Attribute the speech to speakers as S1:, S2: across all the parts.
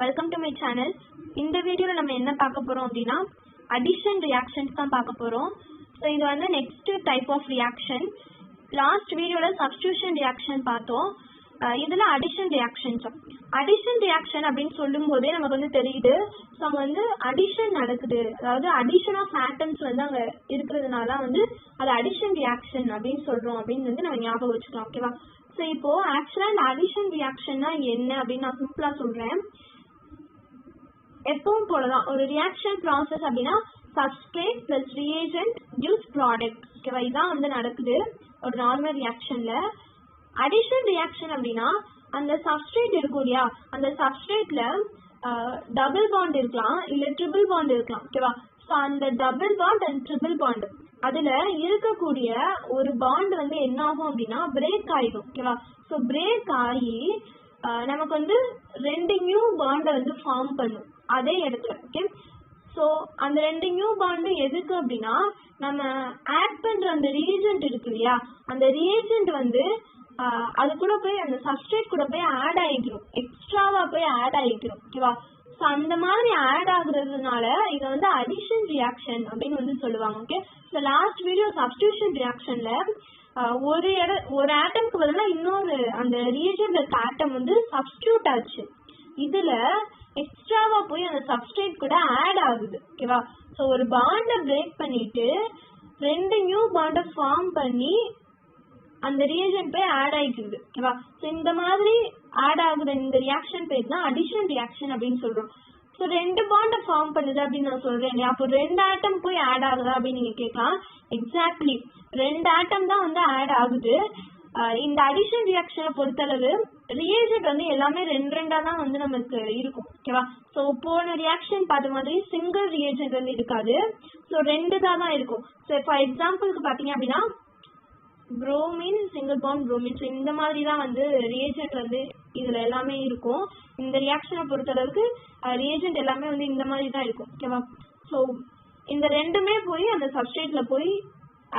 S1: Welcome to my channel. இந்த வீடியோவில் நம்ம என்ன பார்க்க போகிறோம் அப்படின்னா அடிஷன் ரியாக்ஷன்ஸ் தான் பார்க்க போகிறோம். ஸோ இது வந்து next type of reaction. Last வீடியோவில் சப்ஸ்டியூஷன் ரியாக்ஷன் பார்த்தோம். இதில் அடிஷன் ரியாக்ஷன் அப்படின்னு சொல்லும் போதே நமக்கு வந்து தெரியுது. ஸோ அங்கே வந்து அடிஷன் நடக்குது, அதாவது அடிஷன் ஆஃப் ஆட்டம்ஸ் வந்து அங்கே இருக்கிறதுனால வந்து அது அடிஷன் ரியாக்ஷன் அப்படின்னு சொல்கிறோம் அப்படின்னு வந்து நம்ம ஞாபகம் வச்சுக்கலாம். ஓகேவா? ஸோ இப்போ ஆக்சுவலாக இந்த அடிஷன் ரியாக்ஷன்னா என்ன அப்படின்னு நான் சிம்பிளாக சொல்கிறேன். எப்பவும் போலதான் ஒரு ரியாக்ஷன் ப்ராசஸ் அப்படின்னா substrate plus reagent gives product. ஓகேவா? இதான் வந்து நடக்குது ஒரு நார்மல் ரியாக்ஷன்ல. அடிஷன் ரியாக்ஷன் அப்படின்னா அந்த சப்ஸ்ட்ரேட் இருக்கும் இல்லையா, அந்த சப்ஸ்ட்ரேட்ல டபுள் பாண்ட் இருக்கலாம் இல்ல ட்ரிபிள் பாண்ட் இருக்கலாம். ஓகேவா? ஸோ அந்த double bond and triple bond அதுல இருக்கக்கூடிய ஒரு பாண்ட் வந்து என்ன ஆகும் அப்படின்னா பிரேக் ஆயிடும். ஓகேவா? ஸோ பிரேக் ஆகி நமக்கு வந்து ரெண்டு நியூ பாண்டை வந்து ஃபார்ம் பண்ணும் அதே இடத்துல. ஓகே, ஸோ அந்த ரெண்டு நியூ பாண்டு எதுக்கு அப்படின்னா நம்ம ஆட் பண்ற அந்த ரியேஜென்ட் இருக்கு இல்லையா, அந்த ரியேஜென்ட் வந்து அது கூட போய் அந்த சப்ஸ்ட்ரேட் கூட போய் ஆட் ஆகிக்கிறோம், எக்ஸ்ட்ராவா போய் ஆட் ஆகிக்கிறோம். ஓகேவா? ஸோ அந்த மாதிரி ஆட் ஆகுறதுனால இதை வந்து அடிஷன் ரியாக்ஷன் அப்படின்னு வந்து சொல்லுவாங்க. Okay, so last video substitution ரியாக்ஷன்ல ஒரு ஆட்டம்க்கு பதிலாக இன்னொரு அந்த ரியேஜென்ட்ல இருக்க ஆட்டம் வந்து சப்ஸ்டியூட் ஆச்சு. இதுல எக்ஸ்ட்ராவா போய் அந்த சப்ஸ்ட்ரேட் கூட ஆட் ஆகுது. ஓகேவா? ஸோ ஒரு பாண்டை பிரேக் பண்ணிட்டு ரெண்டு நியூ பாண்டை ஃபார்ம் பண்ணி அந்த ரியேஜென்ட் போய் ஆட் ஆகிக்குது. ஓகேவா? ஸோ இந்த மாதிரி ஆட் ஆகுற இந்த ரியாக்ஷன் பேர் தான் அடிஷன் ரியாக்ஷன் அப்படின்னு சொல்றோம். ஸோ ரெண்டு பாண்டை ஃபார்ம் பண்ணுது அப்படின்னு நான் சொல்றேன் இல்லையா, அப்போ ரெண்டு ஆட்டம் போய் ஆட் ஆகுதா அப்படின்னு நீங்க கேட்கலாம். எக்ஸாக்ட்லி ரெண்டு ஆட்டம் தான் வந்து ஆட் ஆகுது. இந்த அடிஷன் ரியாக்ஷனை பொறுத்தளவு ரியேஜென்ட் வந்து எல்லாமே ரெண்டா தான் வந்து நமக்கு இருக்கும். ஓகேவா? ஸோ போன ரியாக்ஷன் பார்த்த மாதிரி சிங்கிள் ரியேஜென்ட் வந்து இருக்காது. ஸோ ரெண்டு தான் இருக்கும். ஸோ ஃபார் எக்ஸாம்பிளுக்கு பார்த்தீங்க அப்படின்னா bromine single bond bromine, so இந்த மாதிரி தான் வந்து ரியேஜென்ட் வந்து இதுல எல்லாமே இருக்கும். இந்த ரியாக்ஷனை பொறுத்தளவுக்கு ரியேஜென்ட் எல்லாமே வந்து இந்த மாதிரி தான் இருக்கும். ஓகேவா? ஸோ இந்த ரெண்டுமே போய் அந்த சப்ஸ்ட்ரேட்ல போய்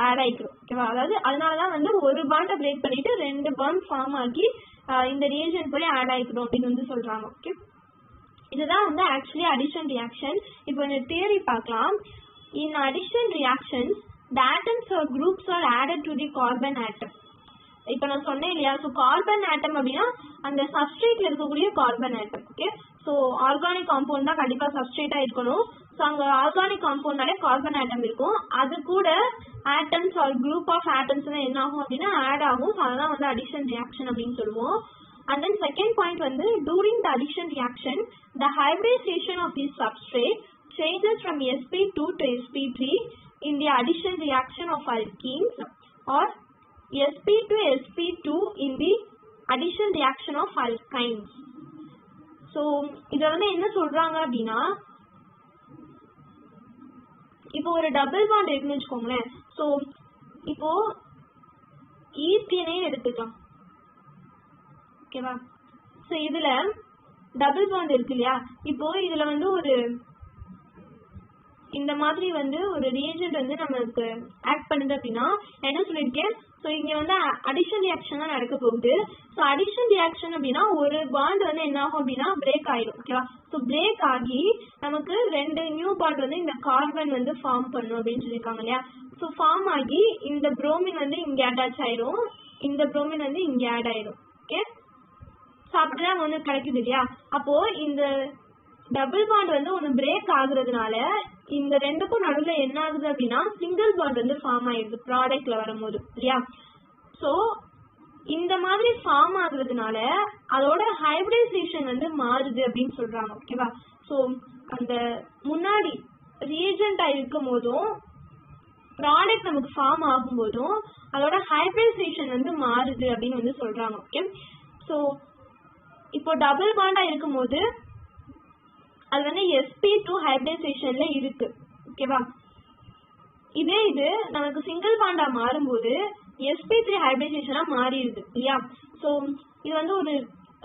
S1: ஆட் ஆயிக்கிறோம். ஓகேவா? அதாவது அதனாலதான் வந்து ஒரு பாண்டை பிரேக் பண்ணிட்டு ரெண்டு பாண்ட் ஃபார்ம் ஆகி இந்த ரியேஜென்ட் போய் ஆட் ஆயிக்கிறோம் அப்படின்னு வந்து சொல்றாங்க. ஓகே, இதுதான் வந்து ஆக்சுவலி அடிஷன் ரியாக்ஷன். இப்போ இந்த தியரி பார்க்கலாம். In addition reactions the atoms or groups are added to the carbon atom. இப்போ நான் சொன்னேன் இல்லையா, ஸோ கார்பன் ஆட்டம் அப்படின்னா அந்த சப்ஸ்ட்ரேட்ல இருக்கக்கூடிய carbon atom. Okay, so organic compound தான் கண்டிப்பா சப்ஸ்ட்ரேட்டா இருக்கணும். ஸோ அங்க ஆர்கானிக் காம்பவுண்ட்னாலே கார்பன் ஆட்டம் இருக்கும். அது கூட atoms or group of atoms என்ன ஆகும் அப்படின்னா ஆட் ஆகும். ஸோ அதான் வந்து அடிஷன் ரியாக்ஷன் அப்படின்னு சொல்லுவோம். அண்ட் தென் செகண்ட் பாயிண்ட் வந்து during the addition reaction the hybridization of the substrate changes from sp2 to sp3 in the addition reaction of alkenes or sp to sp2 in the addition reaction of alkynes. So இத வந்து என்ன சொல்றாங்க அப்படின்னா, இப்போ ஒரு double bond இருக்குன்னு வச்சுக்கோங்களேன். So இப்போ ஈத்தேனே எடுத்துக்கலாம். ஓகேவா? ஸோ இதுல டபுள் பாண்ட் இருக்கு இல்லையா, இப்போ இதுல வந்து ஒரு இந்த மாதிரி வந்து ஒரு ரியேஜென்ட் வந்து நமக்கு ஆக்ட் பண்ணுது அப்படின்னா என்ன சொல்லியிருக்கேன், ஸோ இங்க வந்து அடிஷன் ரியாக்ஷன் தான் நடக்க போகுது. ஸோ அடிஷன் ரியாக்ஷன் அப்படின்னா ஒரு பாண்ட் வந்து என்ன ஆகும் அப்படின்னா பிரேக் ஆயிடும். ஓகேவா? ஸோ பிரேக் ஆகி நமக்கு ரெண்டு நியூ பாண்ட் வந்து இந்த கார்பன் வந்து ஃபார்ம் பண்ணும் அப்படின்னு சொல்லியிருக்காங்க இல்லையா. ஸோ ஃபார்ம் ஆகி இந்த புரோமின் வந்து இங்க அட்டாச் ஆயிரும், இந்த புரோமின் வந்து இங்க ஆட் ஆயிடும். ஓகே, ஸோ அப்படிதான் வந்து கிடைக்குது இல்லையா. அப்போ இந்த டபுள் பாண்ட் வந்து ஒன்று பிரேக் ஆகுறதுனால இந்த ரெண்டுக்கும் நடுவில் என்ன ஆகுது அப்படின்னா சிங்கிள் பாண்ட் வந்து ஃபார்ம் ஆயிடுது ப்ராடக்ட்ல வரும்போது இல்லையா. ஸோ இந்த மாதிரி ஃபார்ம் ஆகுறதுனால அதோட ஹைபிரிடைசேஷன் வந்து மாறுது அப்படின்னு சொல்றாங்க. ஓகேவா? ஸோ அந்த முன்னாடி ரியேஜென்டா இருக்கும் போதும் ப்ராடக்ட் நமக்கு ஃபார்ம் ஆகும் போதும் அதோட ஹைபிரிடைசேஷன் வந்து மாறுது அப்படின்னு வந்து சொல்றாங்க. ஓகே, ஸோ இப்போ டபுள் பாண்டா இருக்கும் போது அது வந்து sp2 ஹைபிரிடைசேஷன்ல இருக்கு. ஓகேவா? இதே இது நமக்கு சிங்கிள் பாண்டா மாறும்போது sp3 ஹைபிரிடைசேஷனா மாறிடுது இல்லையா. ஸோ இது வந்து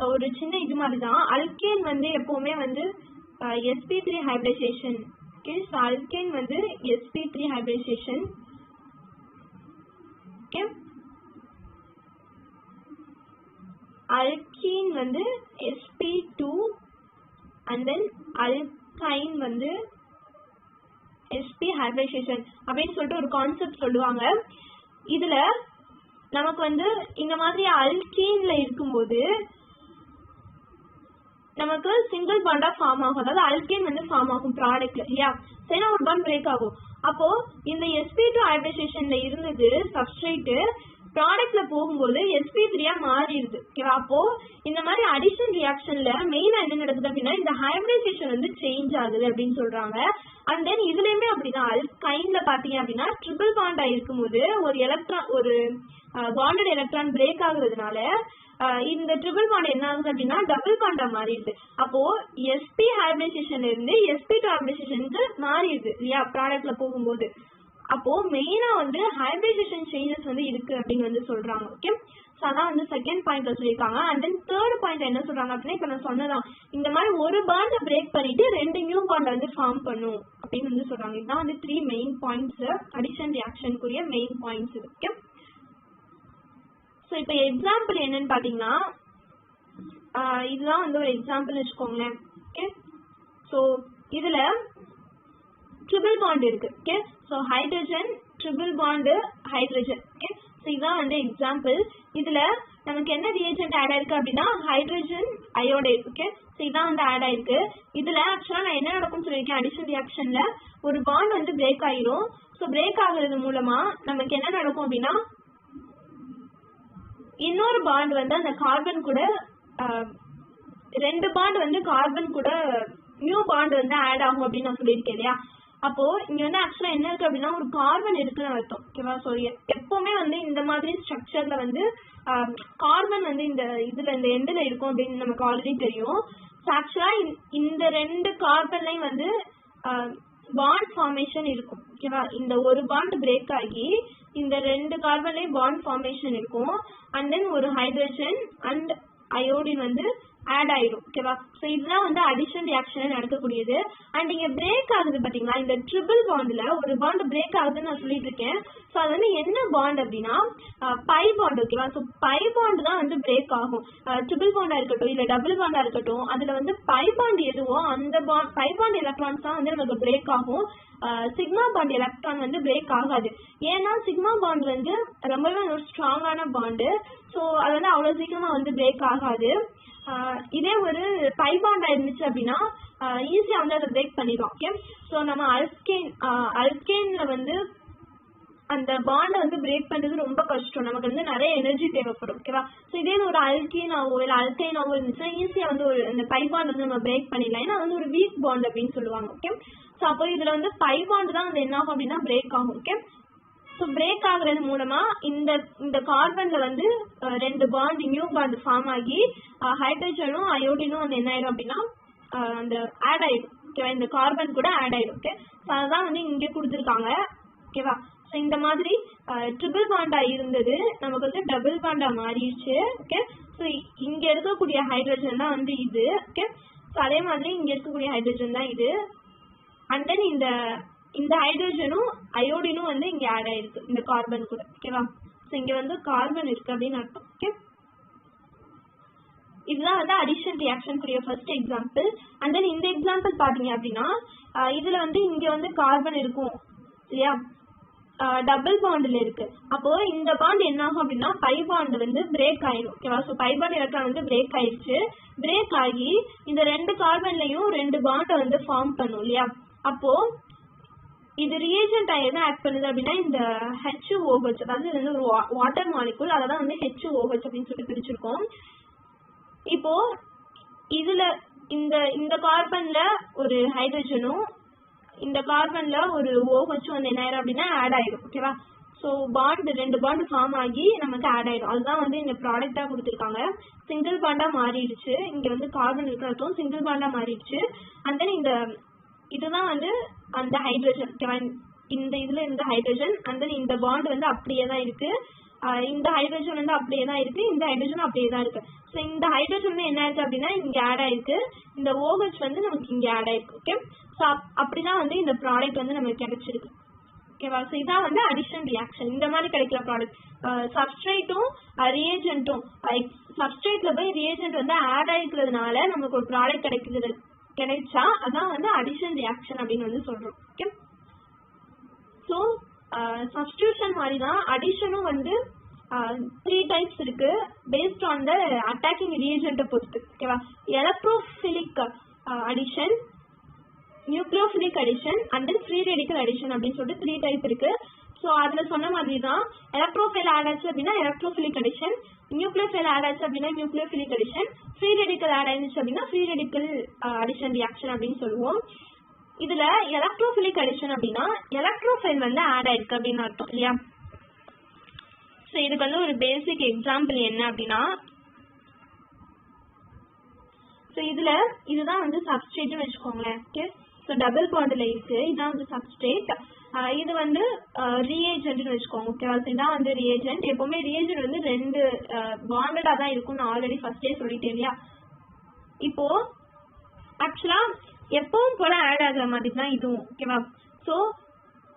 S1: ஒரு சின்ன இது மாதிரி தான். அல்கேன் வந்து எப்பவுமே வந்து sp3 hybridisation. Okay, so alkane வந்து sp3 ஹைபிரிடைசேஷன். ஓகே, alkene வந்து sp2 அண்ட் தென் அல்கைன் வந்து sp ஹைபிரிடைசேஷன் அப்படின்னு சொல்லிட்டு ஒரு கான்செப்ட் சொல்லுவாங்க. இதுல நமக்கு வந்து இந்த மாதிரி அல்கீன்ல இருக்கும்போது நமக்கு சிங்கிள் பாண்டா ஃபார்ம் ஆகும், அதாவது அல்கேன் வந்து ஃபார்ம் ஆகும் ப்ராடக்ட்ல இல்லையா. சரி, ஒரு பாண்ட் பிரேக் ஆகும். அப்போ இந்த sp2 ஹைபிரிடைசேஷன்ல இருந்தது சப்ஸ்ட்ரேட் ப்ராடக்ட்ல போகும்போது sp3 மாறிடுது ஓகேவா. அப்போ இந்த மாதிரி அடிஷன் ரியாக்ஷன்ல மெயினா என்ன நடக்குது அப்படின்னா இந்த ஹைபிரிடைசேஷன் வந்து சேஞ்ச் ஆகுது அப்படின்னு சொல்றாங்க. அண்ட் தென் இதுலயுமே அப்படிதான் அல்கைன்ல பாத்தீங்க அப்படின்னா ட்ரிபிள் பாண்டா இருக்கும்போது ஒரு எலக்ட்ரான் ஒரு பாண்டட் எலக்ட்ரான் பிரேக் ஆகுறதுனால இந்த ட்ரிபிள் பாண்ட் என்ன ஆகுது அப்படின்னா டபுள் பாண்டா மாறிடுது. அப்போ sp ஹைபிரிடைசேஷன்ல இருந்து sp2 ஹைபிரிடைசேஷனுக்கு மாறிடுது இல்லையா ப்ராடக்ட்ல போகும்போது. அப்போ மெயினா வந்து ஹைபிரிடைசேஷன் சேஞ்சஸ் வந்து இருக்கு அப்படின்னு வந்து சொல்றாங்க. ஓகே, ஸோ அதான் வந்து செகண்ட் பாயிண்ட்ல சொல்லியிருக்காங்க. அண்ட் தென் தேர்ட் பாயிண்ட் என்ன சொல்றாங்க அப்படின்னா இப்ப நான் சொன்னதான் இந்த மாதிரி ஒரு பாண்டை பிரேக் பண்ணிட்டு 2 நியூ பாண்ட் வந்து ஃபார்ம் பண்ணும் அப்படின்னு வந்து சொல்றாங்க. இதுதான் வந்து 3 மெயின் பாயிண்ட்ஸ் அடிஷன் ரியாக்ஷனுக்குரிய மெயின் பாயிண்ட்ஸ். ஓகே, ஸோ இப்போ எக்ஸாம்பிள் என்னன்னு பாத்தீங்கன்னா இதுதான் வந்து ஒரு எக்ஸாம்பிள் வச்சுக்கோங்களேன். ஓகே, ஸோ இதுல ட்ரிபிள் பாண்ட் இருக்கு. Okay, so hydrogen triple bond hydrogen. Okay, so இதுதான் வந்து எக்ஸாம்பிள். இதுல நமக்கு என்ன ரியேஜென்ட் ஆட் ஆயிருக்கு அப்படின்னா ஹைட்ரஜன் அயோடைடு. ஓகே, ஸோ இதான் வந்து ஆட் ஆயிருக்கு. இதுல ஆக்சுவலா நான் என்ன நடக்கும்னு சொல்லியிருக்கேன், அடிஷன் ரியாக்ஷன்ல ஒரு பாண்ட் வந்து பிரேக் ஆயிரும். ஸோ பிரேக் ஆகுறது மூலமா நமக்கு என்ன நடக்கும் அப்படின்னா இன்னொரு பாண்ட் வந்து அந்த கார்பன் கூட 2 பாண்ட் வந்து கார்பன் கூட நியூ பாண்ட் வந்து ஆட் ஆகும் அப்படின்னு நான் சொல்லியிருக்கேன் இல்லையா. அப்போ இங்க வந்து ஆக்சுவலா என்ன இருக்கு அப்படின்னா ஒரு கார்பன் இருக்குன்னு அர்த்தம். ஓகேவா. ஸோ எப்பவுமே வந்து இந்த மாதிரி ஸ்ட்ரக்சர்ல வந்து கார்பன் வந்து இந்த இதுல இந்த எண்ட்ல இருக்கும் அப்படின்னு நமக்கு ஆல்ரெடி தெரியும். ஸோ ஆக்சுவலா இந்த 2 கார்பன்லையும் வந்து பாண்ட் ஃபார்மேஷன் இருக்கும். ஓகேவா. இந்த ஒரு பாண்ட் பிரேக் ஆகி இந்த 2 கார்பன்லையும் பாண்ட் ஃபார்மேஷன் இருக்கும். அண்ட் தென் ஒரு ஹைட்ரஜன் அண்ட் அயோடின் வந்து ஆட் ஆயிடும். ஓகேவா. ஸோ இதுதான் வந்து அடிஷன் ரியாக்ஷன் நடக்கக்கூடியது. அண்ட் இங்க பிரேக் ஆகுது பாத்தீங்களா, இந்த ட்ரிபிள் பாண்ட்ல ஒரு பாண்ட் பிரேக் ஆகுதுன்னு நான் சொல்லிட்டு இருக்கேன். ஸோ அது வந்து என்ன பாண்ட் அப்படின்னா பை பாண்ட். ஓகேவா. ஸோ பை பாண்ட் தான் வந்து பிரேக் ஆகும். ட்ரிபிள் பாண்டா இருக்கட்டும் இல்ல டபுள் பாண்டா இருக்கட்டும், அதுல வந்து பை பாண்ட் எதுவோ அந்த பை பாண்ட் எலக்ட்ரான்ஸ் தான் வந்து நமக்கு பிரேக் ஆகும். சிக்மா பாண்ட் எலக்ட்ரான் வந்து பிரேக் ஆகாது. ஏன்னா சிக்மா பாண்ட் வந்து ரொம்பவே ஒரு ஸ்ட்ராங்கான பாண்டு. ஸோ அது வந்து அவ்வளவு சீக்கிரமா வந்து பிரேக் ஆகாது. இதே ஒரு பை பாண்டா இருந்துச்சு அப்படின்னா ஈஸியா வந்து அதை பிரேக் பண்ணிடும். ஓகே, ஸோ நம்ம அல்கேன்ல வந்து அந்த பாண்டை வந்து பிரேக் பண்றது ரொம்ப கஷ்டம், நமக்கு வந்து நிறைய எனர்ஜி தேவைப்படும். ஓகேவா. ஸோ இதே ஒரு அல்கீனாவோ இல்லை அல்கைனாவோ இருந்துச்சுன்னா ஈஸியா வந்து ஒரு அந்த பை பாண்ட் வந்து நம்ம பிரேக் பண்ணிடலாம். ஏன்னா வந்து ஒரு வீக் பாண்ட் அப்படின்னு சொல்லுவாங்க. ஓகே, ஸோ அப்போ இதுல வந்து பை பாண்ட் தான் வந்து என்ன ஆகும் அப்படின்னா பிரேக் ஆகும். ஓகே, ஸோ பிரேக் ஆகுறது மூலமா இந்த கார்பன்ல வந்து 2 பாண்ட் நியூ பாண்ட் ஃபார்ம் ஆகி ஹைட்ரஜனும் அயோடினும் வந்து என்ன ஆயிடும் அப்படின்னா அந்த ஆட் ஆயிடும். ஓகேவா. இந்த கார்பன் கூட ஆட் ஆயிடும். ஓகே, ஸோ அதான் வந்து இங்கே கொடுத்துருக்காங்க. ஓகேவா. ஸோ இந்த மாதிரி ட்ரிபிள் பாண்டா இருந்தது நமக்கு வந்து டபுள் பாண்டா மாறிடுச்சு. ஓகே, ஸோ இங்க இருக்கக்கூடிய ஹைட்ரஜன் தான் வந்து இது. ஓகே, ஸோ அதே மாதிரி இங்க இருக்கக்கூடிய ஹைட்ரஜன் தான் இது. அண்ட் தென் இந்த ஹைட்ரஜனும் அயோடினும் வந்து இங்க ஆட் ஆயிருக்கு இந்த கார்பன் கூட. ஓகேவா. ஸோ இங்க வந்து கார்பன் இருக்கு அப்படின்னு அர்த்தம். ஓகே, இதுதான் வந்து அடிஷன் ரியாக்ஷன் கூடிய ஃபர்ஸ்ட் எக்ஸாம்பிள். அண்ட் தென் இந்த எக்ஸாம்பிள் பாத்தீங்க அப்படின்னா இதுல வந்து இங்க வந்து கார்பன் இருக்கும் இல்லையா, டபுள் பாண்ட்ல இருக்கு. அப்போ இந்த பாண்ட் என்ன ஆகும் அப்படின்னா பை பாண்ட் வந்து பிரேக் ஆயிடும். ஓகேவா. ஸோ பை பாண்ட் எலக்ட்ரான் வந்து பிரேக் ஆயிடுச்சு. பிரேக் ஆகி இந்த 2 கார்பன்லயும் 2 பாண்டை வந்து ஃபார்ம் பண்ணும் இல்லையா. அப்போ இது ரியேஜென்ட் என்ன ஆக்ட் பண்ணுது அப்படின்னா இந்த HOH, அதாவது இது வந்து ஒரு வாட்டர் மாலிகுல், அதான் வந்து HOH அப்படின்னு சொல்லி பிரிச்சிருக்கோம். இப்போ இதுல இந்த கார்பன்ல ஒரு ஹைட்ரஜனும் இந்த கார்பன்ல ஒரு OH வந்து என்ன ஆயிரும் அப்படின்னா ஆட் ஆயிடும். ஓகேவா. ஸோ பாண்ட் 2 பாண்ட் ஃபார்ம் ஆகி நமக்கு ஆட் ஆயிடும். அதுதான் வந்து இந்த ப்ராடக்டா கொடுத்துருக்காங்க. சிங்கிள் பாண்டா மாறிடுச்சு. இங்க வந்து கார்பன் இருக்கிறதும் சிங்கிள் பாண்டா மாறிடுச்சு. அண்ட் தென் இதுதான் வந்து அந்த ஹைட்ரஜன். ஓகேவா. இந்த இதுல இந்த ஹைட்ரஜன் அண்ட் தென் இந்த பாண்ட் வந்து அப்படியே தான் இருக்கு. இந்த ஹைட்ரஜன் வந்து அப்படியே தான் இருக்கு. இந்த ஹைட்ரஜன் அப்படியே தான் இருக்கு. ஸோ இந்த ஹைட்ரஜன் என்ன இருக்கு அப்படின்னா இங்க ஆட் ஆயிருக்கு. இந்த OH வந்து நமக்கு இங்க ஆட் ஆயிருக்கு. ஓகே, ஸோ அப்படிதான் வந்து இந்த ப்ராடக்ட் வந்து நமக்கு கிடைச்சிருக்கு. ஓகேவா. ஸோ இதான் வந்து அடிஷன் ரியாக்ஷன். இந்த மாதிரி கிடைக்கிற ப்ராடக்ட் சப்ஸ்ட்ரேட்டும் ரியேஜென்ட்டும் சப்ஸ்ட்ரேட்ல போய் ரியேஜென்ட் வந்து ஆட் ஆயிருக்கிறதுனால நமக்கு ஒரு ப்ராடக்ட் கிடைக்குது கிடைச்சா அதான் வந்து அடிஷன் ரியாக்ஷன் அப்படின்னு வந்து சொல்றோம். ஓகே, ஸோ சப்ஸ்டிடியூஷன் மாதிரி தான் அடிஷனும் வந்து 3 டைப்ஸ் இருக்கு பேஸ்ட் ஆன் த அட்டாக்கிங் ரியேஜென்ட்டை பொறுத்து. ஓகேவா, electrophilic addition, nucleophilic addition and then free radical addition அப்படின்னு சொல்லிட்டு 3 டைப் இருக்கு. ஸோ அதில் சொன்ன மாதிரி தான் எலக்ட்ரோஃபைல் ஆட் ஆச்சு அப்படின்னா எலக்ட்ரோஃபிலிக் அடிஷன், நியூக்ளியோஃபைல் ஆட் ஆச்சு அப்படின்னா nucleophilic addition, free radical add ஆயிடுச்சு அப்படின்னா ஃப்ரீ ரேடிக்கல் அடிஷன் ரியாக்ஷன் அப்படின்னு சொல்லுவோம். இதுல எலக்ட்ரோஃபிலிக் அடிஷன் அப்படின்னா எலக்ட்ரோஃபைல் வந்து ஆட் ஆயிருக்கு அப்படின்னு அர்த்தம் இல்லையா. ஸோ இதுக்கு வந்து ஒரு பேசிக் எக்ஸாம்பிள் என்ன அப்படின்னா, ஸோ இதுதான் வந்து சப்ஸ்ட்ரேட்னு வச்சுக்கோங்களேன். ஓகே, ஸோ டபுள் பாண்டில் இருக்கு, இதுதான் வந்து சப்ஸ்ட்ரேட், இது வந்து ரியேஜென்ட்னு வச்சுக்கோங்க. ஓகேவா, இதுதான் வந்து ரியேஜென்ட். எப்பவுமே ரியேஜென்ட் வந்து 2 பாண்டடா தான் இருக்கும், நான் ஆல்ரெடி ஃபர்ஸ்டே சொல்லிட்டேன் இல்லையா. இப்போ ஆக்சுவலா எப்பவும் போல ஆட் ஆகுற மாதிரி தான் இதுவும். ஓகேவா, ஸோ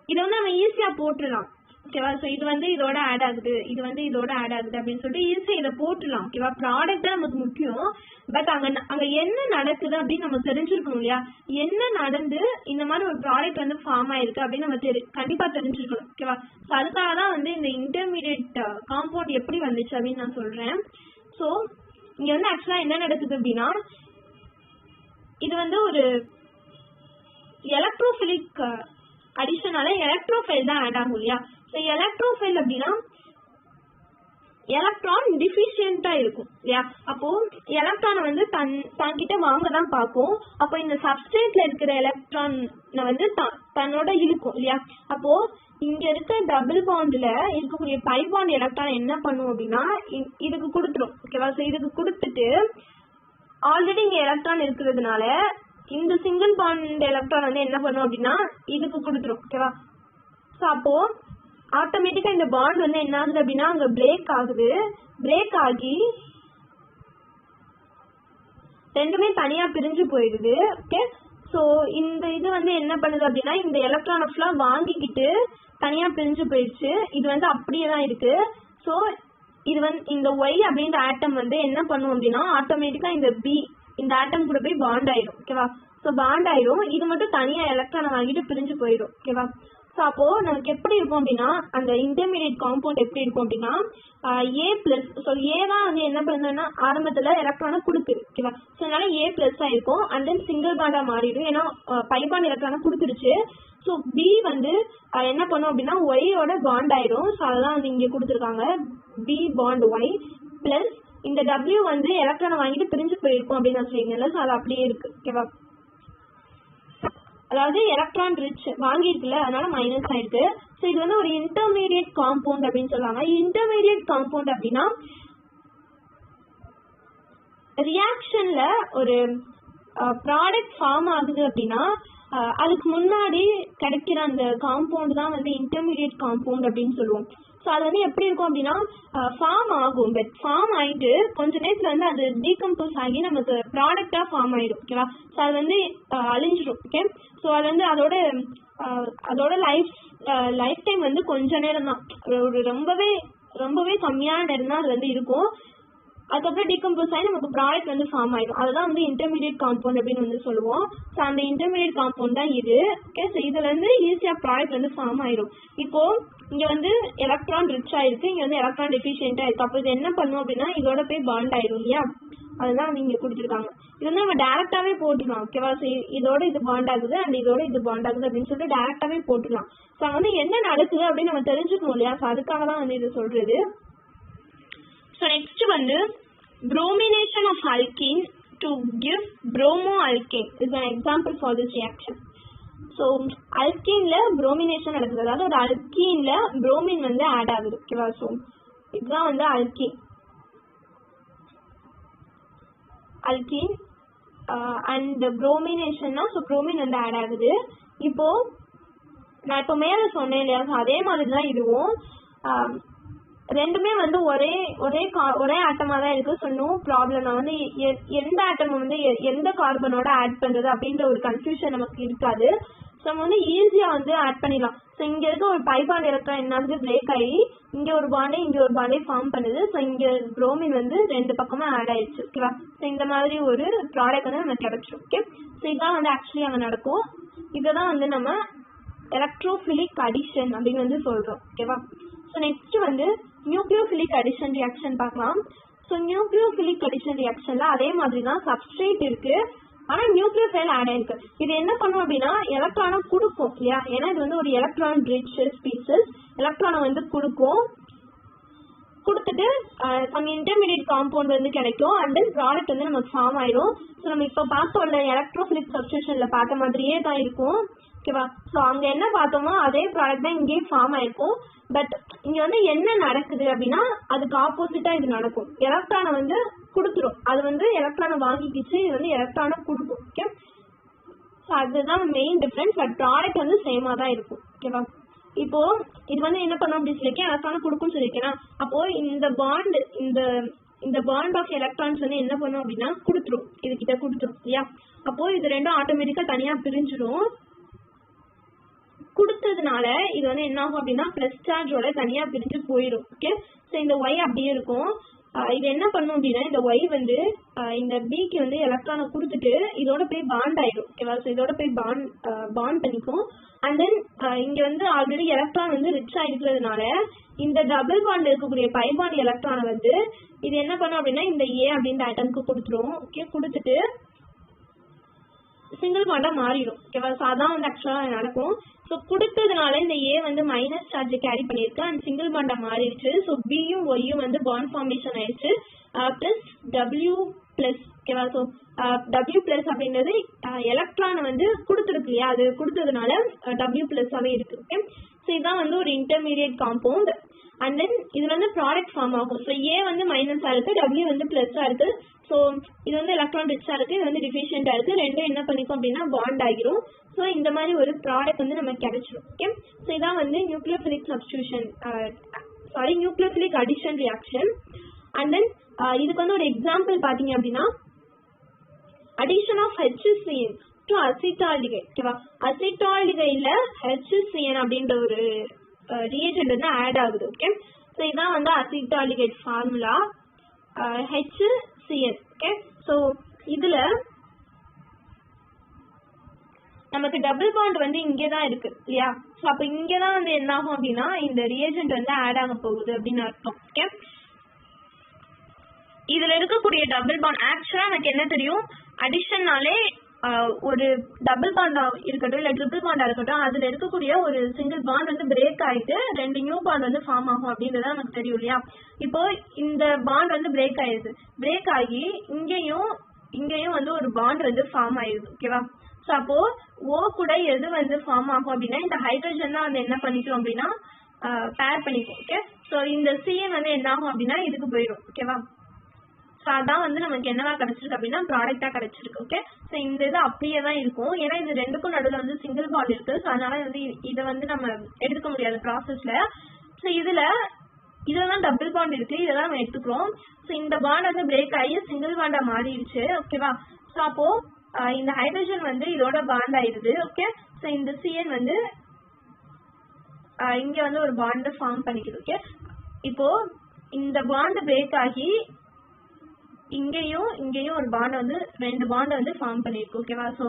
S1: இதை வந்து நம்ம ஈஸியா போட்டுடலாம். ஓகேவா, ஸோ இது வந்து இதோட ஆட் ஆகுது, இது வந்து இதோட ஆட் ஆகுது அப்படின்னு சொல்லிட்டு ஈஸியா இதை போட்டுடலாம். ஓகேவா, ப்ராடக்ட் தான் நமக்கு முக்கியம். பட் அங்க என்ன நடக்குது அப்படின்னு நம்ம தெரிஞ்சிருக்கணும் இல்லையா. என்ன நடந்து இந்த மாதிரி ஒரு ப்ராடக்ட் வந்து ஃபார்ம் ஆயிருக்கு அப்படின்னு நம்ம கண்டிப்பா தெரிஞ்சிருக்கணும். ஓகேவா, ஸோ அதுக்காக தான் வந்து இந்த இன்டர்மீடியட் காம்பவுண்ட் எப்படி வந்துச்சு அப்படின்னு நான் சொல்றேன். ஸோ இங்க வந்து ஆக்சுவலா என்ன நடக்குது அப்படின்னா, இது வந்து ஒரு எலக்ட்ரோஃபிலிக் அடிஷனால எலக்ட்ரோஃபைல் தான் ஆட் ஆகும் இல்லையா. ஸோ எலக்ட்ரோஃபைல் அப்படின்னா எலக்ட்ரான் டிஃபிஷியண்டா இருக்கும் இல்லையா. அப்போ எலக்ட்ரானை வந்து தன்கிட்ட வாங்க தான் பார்க்கும். அப்போ இந்த சப்ஸ்ட்ரேட்ல இருக்கிற எலக்ட்ரான் வந்து தன்னோட இழுக்கும் இல்லையா. அப்போ இங்க இருக்க டபுள் பாண்ட்ல இருக்கக்கூடிய பை பாண்ட் எலக்ட்ரான் என்ன பண்ணும் அப்படின்னா இதுக்கு கொடுத்துரும். ஓகேவா, ஸோ இதுக்கு கொடுத்துட்டு ஆல்ரெடி இங்க எலக்ட்ரான் இருக்கிறதுனால இந்த சிங்கிள் பாண்ட் எலக்ட்ரான் வந்து என்ன பண்ணும் அப்படின்னா இதுக்கு கொடுத்துரும். ஓகேவா, ஸோ அப்போ ஆட்டோமேட்டிக்கா இந்த பாண்ட் வந்து என்ன ஆகுது அப்படின்னா அங்க பிரேக் ஆகுது. பிரேக் ஆகி ரெண்டுமே தனியா பிரிஞ்சு போயிடுது. ஓகே, ஸோ இந்த இது வந்து என்ன பண்ணுது அப்படின்னா இந்த எலக்ட்ரானை ஃபுல்லா வாங்கிக்கிட்டு தனியா பிரிஞ்சு போயிடுச்சு. இது வந்து அப்படியே தான் இருக்கு. ஸோ இது வந்து இந்த ஒய் அப்படின்ற ஆட்டம் வந்து என்ன பண்ணும் அப்படின்னா ஆட்டோமேட்டிக்கா இந்த ஆட்டம் கூட போய் பாண்ட் ஆயிடும். ஓகேவா, ஸோ பாண்ட் ஆயிடும். இது மட்டும் தனியா எலக்ட்ரானை வாங்கிட்டு பிரிஞ்சு போயிடும். ஓகேவா, ஸோ அப்போ நமக்கு எப்படி இருக்கும் அப்படின்னா அந்த இன்டர்மீடியட் காம்பவுண்ட் எப்படி இருக்கும் அப்படின்னா ஏ பிளஸ். ஸோ ஏ தான் வந்து என்ன பண்ணுதுன்னா ஆரம்பத்துல எலக்ட்ரானை கொடுக்குது. ஓகேவா, ஸோ அதனால ஏ பிளஸ் ஆயிருக்கும் அண்ட் தென் சிங்கிள் பாண்டா மாறிடும். ஏன்னா பைபாண்ட் எலக்ட்ரானை கொடுத்துருச்சு. ஸோ பி வந்து என்ன பண்ணும் அப்படின்னா ஒய்யோட பாண்ட் ஆயிடும். ஸோ அதெல்லாம் வந்து இங்க கொடுத்துருக்காங்க, பி பாண்ட் ஒய் பிளஸ் இந்த டபிள்யூ வந்து எலக்ட்ரானை வாங்கிட்டு பிரிஞ்சு போயிருக்கும் அப்படின்னு நான் சொல்லியிருந்தேன்ல. ஸோ அது அப்படியே இருக்கு. ஓகேவா, அதாவது எலக்ட்ரான் ரிச் வாங்கியிருக்குல்ல அதனால மைனஸ் ஆயிருக்கு. ஸோ இது வந்து ஒரு இன்டர்மீடியட் காம்பவுண்ட் அப்படின்னு சொல்லுவாங்க. இன்டர்மீடியட் காம்பவுண்ட் அப்படின்னா ரியாக்ஷன்ல ஒரு ப்ராடக்ட் ஃபார்ம் ஆகுது அப்படின்னா அதுக்கு முன்னாடி கிடைக்கிற அந்த காம்பவுண்ட் தான் வந்து இன்டர்மீடியட் காம்பவுண்ட் அப்படின்னு சொல்லுவோம். ஸோ அது வந்து எப்படி இருக்கும் அப்படின்னா ஃபார்ம் ஆகும். பட் ஃபார்ம் ஆயிட்டு கொஞ்ச நேரத்துல வந்து அது டீகம்போஸ் ஆகி நமக்கு ப்ராடக்டா ஃபார்ம் ஆயிடும். ஓகேவா, ஸோ அது வந்து அழிஞ்சிடும். ஓகே, ஸோ அது வந்து அதோட லைஃப் டைம் வந்து கொஞ்ச நேரம் தான், ஒரு ரொம்பவே கம்மியான நேரம் தான் அது வந்து இருக்கும். அதுக்கப்புறம் டீகம்போஸ் ஆகி நமக்கு ப்ராடக்ட் வந்து ஃபார்ம் ஆயிடும். அதுதான் வந்து இன்டர்மீடியட் காம்பவுண்ட் அப்படின்னு வந்து சொல்லுவோம். ஸோ அந்த இன்டர்மீடியட் காம்பவுண்ட் தான் இது. ஓகே, ஸோ இதுல இருந்து ஈஸியா ப்ராடக்ட் வந்து ஃபார்ம் ஆயிடும். இப்போ இங்க வந்து எலக்ட்ரான் ரிச் ஆயிருக்கு, இங்க வந்து எலக்ட்ரான் டெஃபிஷியன்டா இருக்கு. அப்போ இது என்ன பண்ணும் அப்படின்னா இதோட போய் பாண்ட் ஆயிடும் இல்லையா. அதுதான் வந்து இங்க கொடுத்துருக்காங்க. இது வந்து நம்ம டேரக்டாவே போட்டுக்கலாம். ஓகேவா, ஸோ இதோட இது பாண்ட் ஆகுது அண்ட் இதோட இது பாண்ட் ஆகுது அப்படின்னு சொல்லிட்டு டேரக்டாவே போட்டுக்கலாம். ஸோ வந்து என்ன நடக்குது அப்படின்னு நம்ம தெரிஞ்சுக்கணும் இல்லையா. ஸோ அதுக்காக தான் வந்து இது சொல்றது. So next வந்து bromination of alkene to give bromoalkane is an example for this reaction. So alkeneல bromination நடக்குது, அதாவது ஒரு alkeneல bromine வந்து ஆட் ஆகுது. ஓகேவா, ஸோ இதுதான் வந்து alkene and brominationனா ஸோ bromine வந்து ஆட் ஆகுது. இப்போ நான் இப்போ மேல சொன்னேன் இல்லையா, அதே மாதிரி தான் இதுவும் ரெண்டுமே வந்து ஒரே ஆட்டமா தான் இருக்கு. So no problem. நான் வந்து எந்த ஆட்டம் வந்து எந்த கார்பனோட ஆட் பண்றது அப்படின்ற ஒரு கன்ஃபியூஷன் நமக்கு இருக்காது. ஸோ நம்ம வந்து ஈஸியா வந்து ஆட் பண்ணிடலாம். ஸோ இங்க இருக்க ஒரு பை பாண்ட் எலக்ட்ரான் என்ன ஆகுது, பிரேக் ஆகி இங்க ஒரு பாண்டே இங்க ஒரு பாண்டே ஃபார்ம் பண்ணுது. ஸோ இங்க புரோமின் வந்து ரெண்டு பக்கமும் ஆட் ஆயிடுச்சு. ஓகேவா? ஸோ இந்த மாதிரி ஒரு ப்ராடக்ட் வந்து நமக்கு கிடைச்சிடும். ஓகே, ஸோ இதுதான் வந்து ஆக்சுவலி அங்கே நடக்கும். இதைதான் வந்து நம்ம எலக்ட்ரோஃபிலிக் அடிஷன் அப்படின்னு வந்து சொல்றோம். ஓகேவா? ஸோ நெக்ஸ்ட் வந்து நியூக்ளியோஃபிலிக் அடிஷன் ரியாக்ஷன் பார்க்கலாம். ஸோ நியூக்ளியோஃபிலிக் அடிஷன் ரியாக்ஷன்ல அதே மாதிரி தான் சப்ஸ்ட்ரேட் இருக்கு, ஆனா நியூக்ளியோஃபைல் ஆட் ஆயிருக்கு. இது என்ன பண்ணும் அப்படின்னா எலக்ட்ரானை கொடுக்கும் இல்லையா, ஏன்னா இது வந்து ஒரு எலக்ட்ரான் ரிச் ஸ்பீஷிஸ். எலக்ட்ரானை வந்து கொடுத்துட்டு சம் இன்டர்மீடியட் காம்பவுண்ட் வந்து கிடைக்கும். அண்ட் தென் ப்ராடக்ட் வந்து நமக்கு ஃபார்ம் ஆயிடும். ஸோ நம்ம இப்போ பார்த்தோம்ல எலக்ட்ரோஃபிலிக் சப்ஸ்டிடியூஷன்ல பார்த்த மாதிரியே தான் இருக்கும். ஓகேவா? ஸோ அங்க என்ன பார்த்தோமோ அதே ப்ராடக்ட் தான் இங்கேயும் ஃபார்ம் ஆயிருக்கும். பட் இங்க வந்து என்ன நடக்குது அப்படின்னா அதுக்கு ஆப்போசிட்டா இது நடக்கும். எலக்ட்ரானை வந்து கொடுத்துரும், அது வந்து எலக்ட்ரானை வாங்கிக்கிச்சு, இது வந்து எலக்ட்ரானை கொடுக்கும். ஓகே, ஸோ அதுதான் மெயின் டிஃபரன்ஸ். பட் ப்ராடக்ட் வந்து சேமா தான் இருக்கும். ஓகேவா? இப்போ இது வந்து என்ன பண்ணும் அப்படின்னு சொல்லியிருக்கேன், எலக்ட்ரானை கொடுக்கும்னு சொல்லியிருக்கேன். அப்போ இந்த பாண்ட் இந்த பாண்ட் ஆஃப் எலக்ட்ரான்ஸ் வந்து என்ன பண்ணும் அப்படின்னா கொடுத்துரும், இது கிட்ட கொடுத்துரும் இல்லையா. அப்போ இது ரெண்டும் ஆட்டோமேட்டிக்கா தனியா பிரிஞ்சிடும். கொடுத்ததுனால இது வந்து என்ன ஆகும் அப்படின்னா பிளஸ் சார்ஜோட தனியா பிரிஞ்சு போயிடும். ஓகே, ஸோ இந்த ஒய் அப்படியே இருக்கும். இது என்ன பண்ணும் அப்படின்னா இந்த ஒய் வந்து இந்த பிக்கு வந்து எலக்ட்ரானை கொடுத்துட்டு இதோட போய் பாண்ட் ஆயிடும். ஓகேவா? ஸோ இதோட போய் பாண்ட் பண்ணிக்கும். அண்ட் தென் இங்க வந்து ஆல்ரெடி எலக்ட்ரான் வந்து ரிச் ஆயிருக்கிறதுனால இந்த டபுள் பாண்ட் இருக்கக்கூடிய பை பாண்ட் எலக்ட்ரானை வந்து இது என்ன பண்ணும் அப்படின்னா இந்த ஏ அப்படின்ற ஐட்டம்க்கு கொடுத்துரும். ஓகே, கொடுத்துட்டு சிங்கிள் பாண்டா மாறிடும். ஓகேவா? ஸோ அதான் வந்து ஆக்சுவலா நடக்கும். ஸோ கொடுத்ததுனால இந்த ஏ வந்து மைனஸ் சார்ஜ் கேரி பண்ணிருக்கு அண்ட் சிங்கிள் பாண்டா மாறிடுச்சு. ஸோ பியும் ஒய்யும் வந்து பாண்ட் ஃபார்மேஷன் ஆயிடுச்சு. Plus W plus. ஓகேவா? ஸோ டபிள்யூ பிளஸ் அப்படின்றது எலக்ட்ரானை வந்து கொடுத்துருக்கு இல்லையா, அது கொடுத்ததுனால டபிள்யூ பிளஸ்ஸாவே இருக்கு. ஓகே, ஸோ இதுதான் வந்து ஒரு இன்டர்மீடியட் காம்பவுண்ட். அண்ட் தென் இது வந்து ப்ராடக்ட் ஃபார்ம் ஆகும். ஸோ ஏ வந்து மைனஸா இருக்கு, டபிள்யூ வந்து பிளஸ்ஸா இருக்கு. ஸோ இது வந்து எலக்ட்ரான் ரிச்சா இருக்கு, இது வந்து டிஃபிஷியண்டா இருக்கு. ரெண்டும் என்ன பண்ணிக்கும் அப்படின்னா பாண்ட் ஆகிரும். ஸோ இந்த மாதிரி ஒரு ப்ராடக்ட் வந்து நமக்கு கிடைச்சிடும். ஓகே, ஸோ இதான் வந்து nucleophilic substitution nucleophilic addition reaction. And then இதுக்கு வந்து ஒரு எக்ஸாம்பிள் பாத்தீங்க அப்படின்னா addition of HCN to acetaldehyde. ஓகேவா? அசிட்டால்டிகைட்ல HCN அப்படின்ற ஒரு ரியேஜென்ட் வந்து ஆட் ஆகுது. ஓகே, ஸோ இதான் வந்து acetaldehyde formula HCN. Okay, so இதுல நமக்கு டபுள் பாண்ட் வந்து இங்கே தான் இருக்கு இல்லையா. ஸோ அப்போ இங்கே தான் வந்து என்ன ஆகும் அப்படின்னா இந்த ரியேஜென்ட் வந்து ஆட் ஆக போகுது அப்படின்னு அர்த்தம். ஓகே, இதுல இருக்கக்கூடிய டபுள் பாண்ட் ஆக்சுவலா எனக்கு என்ன தெரியும், அடிஷன்னாலே ஒரு டபுள் பாண்டா இருக்கட்டும் இல்ல ட்ரிபிள் பாண்டா இருக்கட்டும், அதுல இருக்கக்கூடிய ஒரு சிங்கிள் பாண்ட் வந்து பிரேக் ஆயிட்டு ரெண்டு நியூ பாண்ட் வந்து ஃபார்ம் ஆகும் அப்படின்றது நமக்கு தெரியும் இல்லையா. இப்போ இந்த பாண்ட் வந்து பிரேக் ஆயிடுது, பிரேக் ஆகி இங்கேயும் வந்து ஒரு பாண்ட் வந்து ஃபார்ம் ஆயிடுது. ஓகேவா? ஸோ அப்போ ஓ கூட எது வந்து ஃபார்ம் ஆகும் அப்படின்னா இந்த ஹைட்ரஜன் தான் வந்து என்ன பண்ணிக்கும் அப்படின்னா பேர் பண்ணிக்கும். ஓகே, ஸோ இந்த CN வந்து என்ன ஆகும் அப்படின்னா இதுக்கு போயிடும். ஓகேவா? ஸோ அதான் வந்து நமக்கு என்னவா கிடைச்சிருக்கு அப்படின்னா ப்ராடக்டா கிடைச்சிருக்கு. ஓகே, ஸோ இந்த இது அப்படியே தான் இருக்கும், ஏன்னா இது ரெண்டுக்கும் நடுவில் வந்து சிங்கிள் பாண்ட் இருக்கு. ஸோ அதனால வந்து இதை வந்து நம்ம எடுக்க முடியாது ப்ராசஸ்ல. ஸோ இதுலதான் டபுள் பாண்ட் இருக்கு, இதெல்லாம் நம்ம எடுத்துக்கிறோம். ஸோ இந்த பாண்ட் வந்து பிரேக் ஆகி சிங்கிள் பாண்டா மாறிடுச்சு. ஓகேவா? ஸோ அப்போ இந்த ஹைட்ரஜன் வந்து இதோட பாண்ட் ஆயிடுது. ஓகே, ஸோ இந்த CN வந்து இங்க வந்து ஒரு பாண்ட் ஃபார்ம் பண்ணிக்குது. ஓகே, இப்போ இந்த பாண்ட் பிரேக் ஆகி இங்கேயும் ஒரு பாண்ட் வந்து ரெண்டு பாண்ட் வந்து ஃபார்ம் பண்ணிருக்கு. ஓகேவா? ஸோ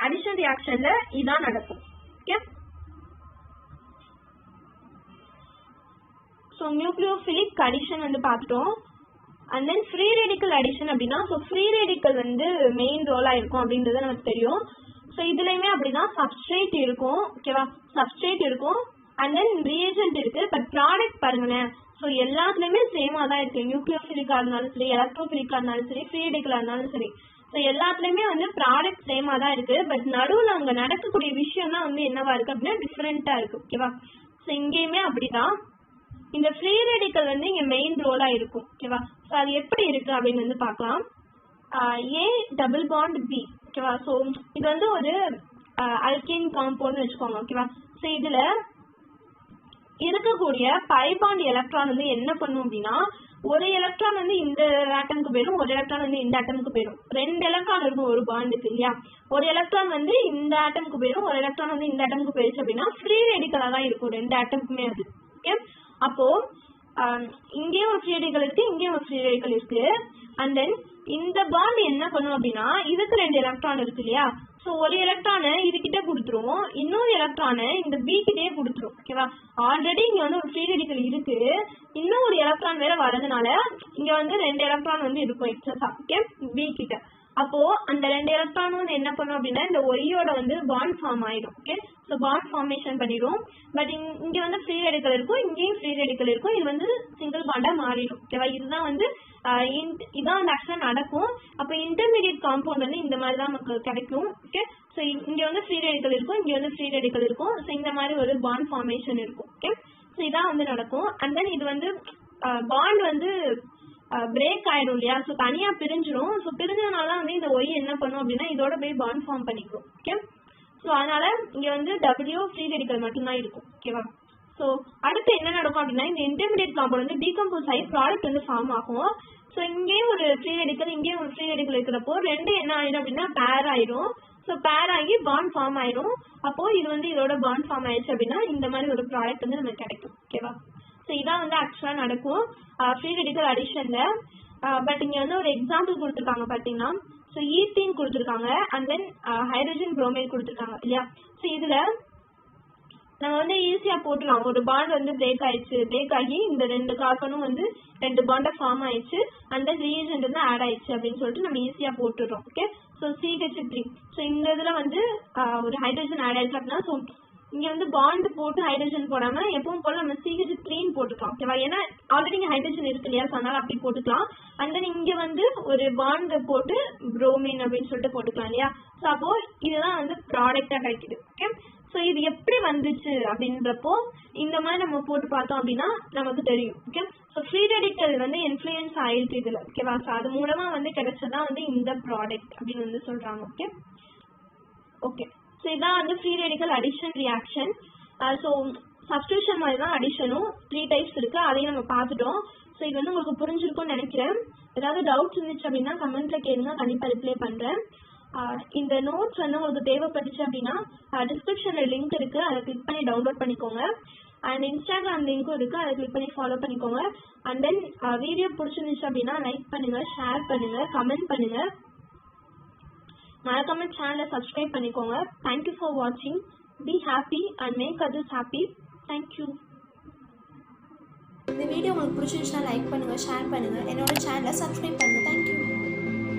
S1: அடிஷன் ரியாக்ஷன்ல இதான் நடக்கும். ஓகே, ஸோ நியூக்ளியோஃபிலிக் அடிஷன் வந்து பார்த்துட்டோம். And then free radical addition அப்படின்னா ஸோ ஃப்ரீ ரேடிக்கல் வந்து மெயின் ரோலா இருக்கும் அப்படின்றது நமக்கு தெரியும். ஸோ இதுலயுமே அப்படிதான் சப்ஸ்ட்ரேட் இருக்கும். ஓகேவா? சப்ஸ்ட்ரேட் இருக்கும் அண்ட் தென் ரியேஜென்ட் இருக்கு. பட் ப்ராடக்ட் பாருங்களேன், ஸோ எல்லாத்துலயுமே சேமா தான் இருக்கு. நியூக்ளியோஃபிலிக்கா இருந்தாலும் சரி, எலக்ட்ரோஃபிலிக்கா இருந்தாலும் சரி, ஃப்ரீ ரேடிக்கலா இருந்தாலும் சரி, ஸோ எல்லாத்துலயுமே வந்து ப்ராடக்ட் சேமா தான் இருக்கு. பட் நடுவில் அங்க நடக்கக்கூடிய விஷயம் தான் வந்து என்னவா இருக்கு அப்படின்னா டிஃபரெண்டா இருக்கு. ஓகேவா? ஸோ இங்கேயுமே அப்படிதான் இந்த ஃப்ரீ ரேடிக்கல் வந்து இங்க மெயின் ரோலா இருக்கும். ஓகேவா? ஸோ அது எப்படி இருக்கு அப்படின்னு வந்து பார்க்கலாம். A double bond B. ஓகேவா? ஸோ இது வந்து ஒரு அல்கேன் காம்பவுண்ட் வச்சுக்கோங்க. ஓகேவா? ஸோ இதுல இருக்கக்கூடிய பை பாண்ட் எலக்ட்ரான் வந்து என்ன பண்ணும் அப்படின்னா ஒரு எலக்ட்ரான் வந்து இந்த ஆட்டமுக்கு போயிடும், ஒரு எலக்ட்ரான் வந்து இந்த ஆட்டமுக்கு போயிடும். 2 எலக்ட்ரான் இருக்கும் ஒரு பாண்டுக்கு இல்லையா. ஒரு எலக்ட்ரான் வந்து இந்த ஆட்டமுக்கு போயிடும், ஒரு எலக்ட்ரான் வந்து இந்த ஆட்டமுக்கு போயிடுச்சு அப்படின்னா ஃப்ரீ ரேடிக்கலா தான் இருக்கும் 2 ஆட்டமுக்குமே அது. ஓகே, அப்போ இங்கேயும் ஒரு ஃப்ரீ ரேடிக்கல் இருக்கு, இங்கேயும் ஒரு ஃப்ரீ ரேடிக்கல் இருக்கு. அண்ட் தென் இந்த பாண்ட் என்ன பண்ணும் அப்படின்னா இதுக்கு 2 எலக்ட்ரான் இருக்கு இல்லையா. ஸோ ஒரு எலக்ட்ரானை இது கிட்ட கொடுத்துரும், இன்னொரு எலக்ட்ரானை இந்த பி கிட்டே கொடுத்துரும். ஓகேவா, ஆல்ரெடி இங்க வந்து ஒரு ஃப்ரீ ரேடிக்கல் இருக்கு, இன்னும் ஒரு எலக்ட்ரான் வேற வரதுனால இங்க வந்து 2 எலக்ட்ரான் வந்து இருக்கும் எக்ஸஸா. ஓகே, பி கிட்ட. அப்போ அந்த 2 எலக்ட்ரான் வந்து என்ன பண்ணும் அப்படின்னா இந்த ஒய்யோட வந்து பாண்ட் ஃபார்ம் ஆயிடும். ஓகே, ஸோ பாண்ட் ஃபார்மேஷன் பண்ணிடும். பட் இங்க வந்து ஃப்ரீ ரேடிக்கல் இருக்கும், இங்கேயும் ஃப்ரீ ரேடிக்கல் இருக்கும், இது வந்து சிங்கிள் பாண்டா மாறிடும். ஓகேவா, இதுதான் வந்து இதான் வந்து ஆக்சுவலா நடக்கும். அப்போ இன்டர்மீடியட் காம்பவுண்ட் வந்து இந்த மாதிரி தான் நமக்கு கிடைக்கும். ஓகே, ஸோ இங்க வந்து ஃப்ரீ ரேடிக்கல் இருக்கும், இங்க வந்து ஃப்ரீ ரேடிக்கல் இருக்கும். ஸோ இந்த மாதிரி ஒரு பாண்ட் ஃபார்மேஷன் இருக்கும். ஓகே, ஸோ இதான் வந்து நடக்கும். அண்ட் தென் இது வந்து பாண்ட் வந்து பிரேக் ஆயிடும் இல்லையா. ஸோ தனியா பிரிஞ்சிடும். ஸோ பிரிஞ்சதுனால வந்து இந்த ஒய் என்ன பண்ணும் அப்படின்னா இதோட போய் பாண்ட் ஃபார்ம் பண்ணிக்கும். ஓகே, ஸோ அதனால இங்க வந்து டபிள்யூ ஃப்ரீ ரேடிக்கல் மட்டும்தான் இருக்கும். ஓகேவா, ஸோ அடுத்து என்ன நடக்கும் அப்படின்னா இந்த இன்டர்மீடியட் காம்பவுண்ட் வந்து டீகம்போஸ் ஆகி ப்ராடக்ட் வந்து ஃபார்ம் ஆகும். ஸோ இங்கேயும் ஒரு ஃப்ரீ ரேடிக்கல், இங்கேயும் ஒரு ஃப்ரீ ரேடிக்கல் இருக்கிறப்போ 2 என்ன ஆயிடும் அப்படின்னா பேர் ஆயிடும். ஸோ பேர் ஆகி பாண்ட் ஃபார்ம் ஆயிடும். அப்போ இது வந்து இதோட பாண்ட் ஃபார்ம் ஆயிடுச்சு அப்படின்னா இந்த மாதிரி ஒரு ப்ராடக்ட் வந்து நமக்கு கிடைக்கும். ஓகேவா, ஸோ இதான் வந்து ஆக்சுவலா நடக்கும் ஃப்ரீ ரேடிக்கல் அடிஷன்ல. பட் இங்க வந்து ஒரு எக்ஸாம்பிள் கொடுத்துருக்காங்க பாத்தீங்கன்னா. ஸோ ஈத்தீன் கொடுத்துருக்காங்க, அண்ட் தென் ஹைட்ரஜன் புரோமைட் கொடுத்துருக்காங்க இல்லையா. ஸோ இதுல நம்ம வந்து ஈஸியா போட்டுலாம். ஒரு பாண்ட் வந்து பிரேக் ஆயிடுச்சு, பிரேக் ஆகி இந்த 2 கார்பனும் வந்து 2 பாண்டா ஃபார்ம் ஆயிடுச்சு, அண்ட் தென் ரீஏஜென்ட் வந்து ஆட் ஆயிடுச்சு அப்படின்னு சொல்லிட்டு நம்ம ஈஸியா போட்டுறோம். Okay, so CH3. ஸோ இந்த இதுல வந்து ஒரு ஹைட்ரஜன் ஆட் ஆயிடுச்சு அப்படின்னா ஸோ இங்க வந்து பாண்ட் போட்டு ஹைட்ரஜன் போடாம எப்பவும் போல நம்ம CH3 போட்டுக்கலாம். ஓகேவா, ஏன்னா ஆல்ரெடி இங்க ஹைட்ரஜன் இருக்கு இல்லையா, அதனால அப்படி போட்டுக்கலாம். அண்ட் தென் இங்க வந்து ஒரு பாண்ட் போட்டு புரோமின் அப்படின்னு சொல்லிட்டு போட்டுக்கலாம் இல்லையா. ஸோ அப்போ இதுதான் வந்து ப்ராடக்டா கிடைக்குது. ஓகே, ஸோ இது எப்படி வந்துச்சு அப்படின்றப்போ இந்த மாதிரி நம்ம போட்டு பார்த்தோம் அப்படின்னா நமக்கு தெரியும். ஓகே, ஸோ ஃப்ரீ ரேடிக்கல் வந்து இன்ஃப்ளூயன்ஸ் ஆயிருக்கு இதுல. ஓகேவா, ஸோ அது மூலமா வந்து கிடைச்சதான் வந்து இந்த ப்ராடக்ட் அப்படின்னு வந்து சொல்றாங்க. ஓகே ஓகே ஸோ இதான் வந்து free radical addition reaction. So substitution மாதிரி தான் அடிஷனும் 3 டைப்ஸ் இருக்கு, அதையும் நம்ம பார்த்துட்டோம். ஸோ இது வந்து உங்களுக்கு புரிஞ்சிருக்கும்னு நினைக்கிறேன். ஏதாவது டவுட்ஸ் இருந்துச்சு அப்படின்னா கமெண்ட்ல கேளுங்க, கண்டிப்பா ரிப்ளை பண்றேன். இந்த நோட்ஸ் வந்து உங்களுக்கு தேவைப்பட்டுச்சு அப்படின்னா டிஸ்கிரிப்ஷன்ல லிங்க் இருக்கு, அதை கிளிக் பண்ணி டவுன்லோட் பண்ணிக்கோங்க. அண்ட் இன்ஸ்டாகிராம் லிங்க்கும் இருக்கு, அதை கிளிக் பண்ணி ஃபாலோ பண்ணிக்கோங்க. அண்ட் தென் வீடியோ பிடிச்சிருந்துச்சு அப்படின்னா லைக் பண்ணுங்க, ஷேர் பண்ணுங்க, கமெண்ட் பண்ணுங்க. மறக்காம சேனலை சப்ஸ்கிரைப் பண்ணிக்கோங்க. தேங்க்யூ ஃபார் வாட்சிங். Be happy and make others happy. Thank you.
S2: இந்த வீடியோ உங்களுக்கு பிடிச்சிருந்துச்சுன்னா லைக் பண்ணுங்க, ஷேர் பண்ணுங்க, என்னோட சேனலை சப்ஸ்கிரைப் பண்ணுங்க. தேங்க்யூ.